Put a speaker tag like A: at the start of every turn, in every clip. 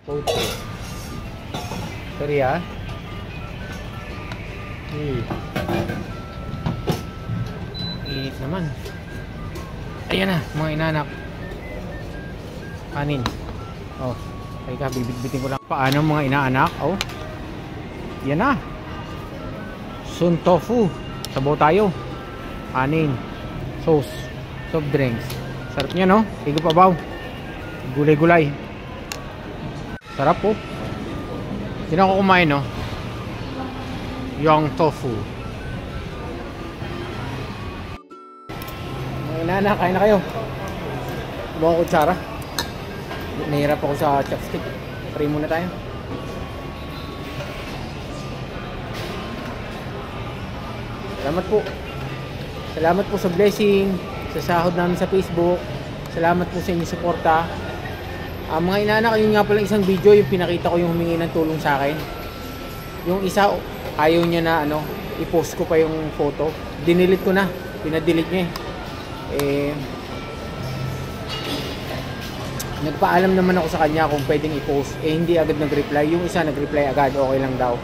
A: Photo. Sorry ha. Init naman. Ayan na, mga inanak. Kanin. Oh, teka, bibit-bitin ko lang. Paano mga inaanak? Oh. Yan na. Sun tofu. Sabaw tayo. Kanin. Sauce. Soft drinks. Sarap niya, no? Higo pa baw. Gulay-gulay. Sarap po. Sino ako kumain, no? Yung tofu. Mga inaanak, kain na kayo. Buong kutsara. Nahirap ako sa chopstick. Try muna tayo. Salamat po. Salamat po sa blessing, sa sahod namin sa Facebook. Salamat po sa inyong suporta. Mga inaanak, yun nga pala isang video, yung pinakita ko yung humingi ng tulong sa akin. Yung isa, ayaw niya na i-post ko pa yung photo. Dinilit ko na. Pinadelete niya nagpaalam naman ako sa kanya kung pwedeng i-post. Hindi agad nag-reply. Yung isa nag-reply agad, okay lang daw.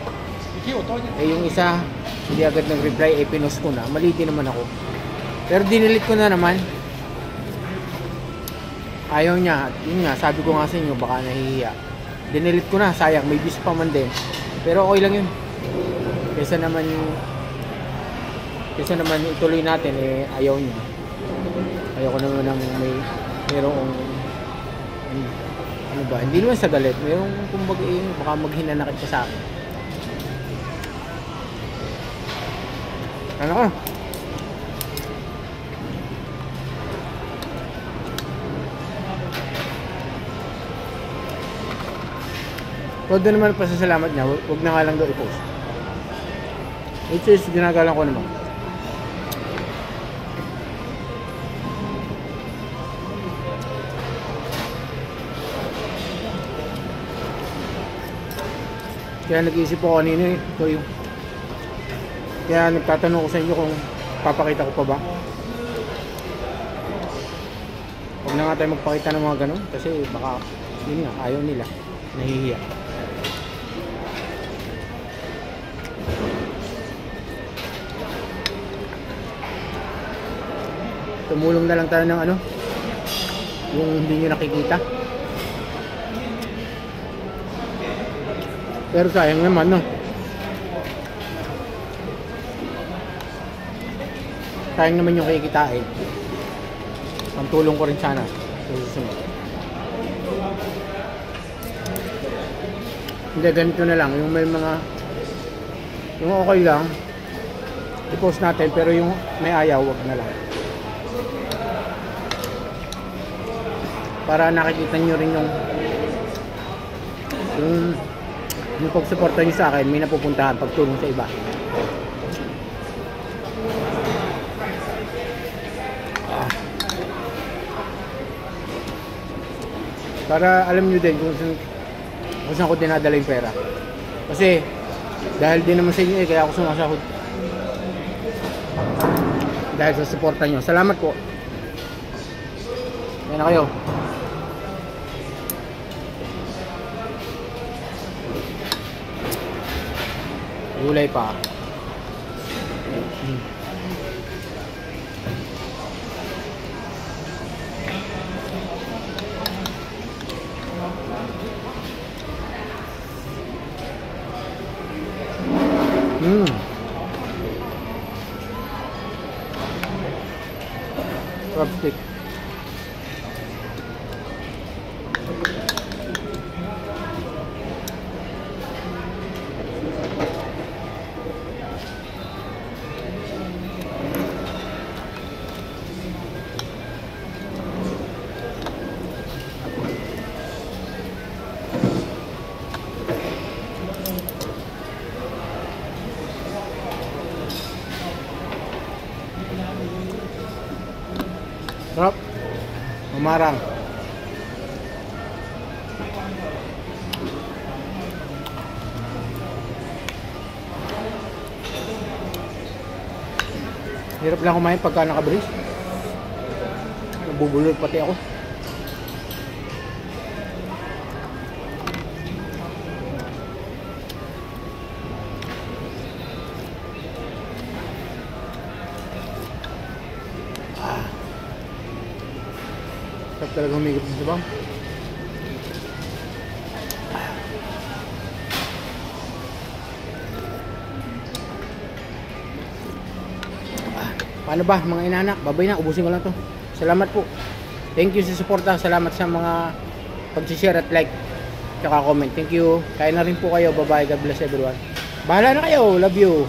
A: Yung isa hindi agad nag-reply, pinost ko na. Mali din naman ako. Pero dinilit ko na naman. Ayaw niya. Yun nga, sabi ko nga sa inyo, baka nahihiya. Dinilit ko na, sayang, may views pa man din. Pero okay lang yun. Kesa naman ituloy natin, ayaw niya. Ayaw ko naman ng mayroong ano ba, hindi naman sa galit, mayroong kumbaga baka maghinanakit pa sa akin. Ano ka? Huwag na naman pasasalamat niya, huwag na nga lang daw i-post. Which is, ginagalang ko naman. Kaya nag-iisip ako kanina kaya nagtatanong ko sa inyo kung papakita ko pa ba. Huwag na nga tayo magpakita ng mga ganun kasi baka yun nga, ayaw nila, nahihiya. Tumulong na lang tayo ng yung hindi nyo nakikita. Pero sayang naman, no? Sayang naman yung kikitain. Ang tulong ko rin sana sa susunod. Hindi, ganito na lang. Yung may mga yung okay lang i-post natin, pero yung may ayaw, wag na lang. Para nakikita nyo rin yung pagsuporta nyo sa akin, may napupuntahan pagtulong sa iba. Para alam nyo din kung saan ko dinadala yung pera. Kasi dahil din naman sa inyo kaya ako sumasahod. Dahil sa suporta nyo. Salamat po. Yan na kayo. Gulay pa. Chopstick. Sarap. Umarang. Hirap lang kumain pagka nakabris. Nabubulol pati ako. Sarap talaga humigop dito ba? Paano ba mga inanak? Babay na, ubusin ko lang to. Salamat po. Thank you sa suporta. Salamat sa mga pag-share at like. Tsaka comment. Thank you. Kaya na rin po kayo. Bye bye. God bless everyone. Bahala na kayo. Love you.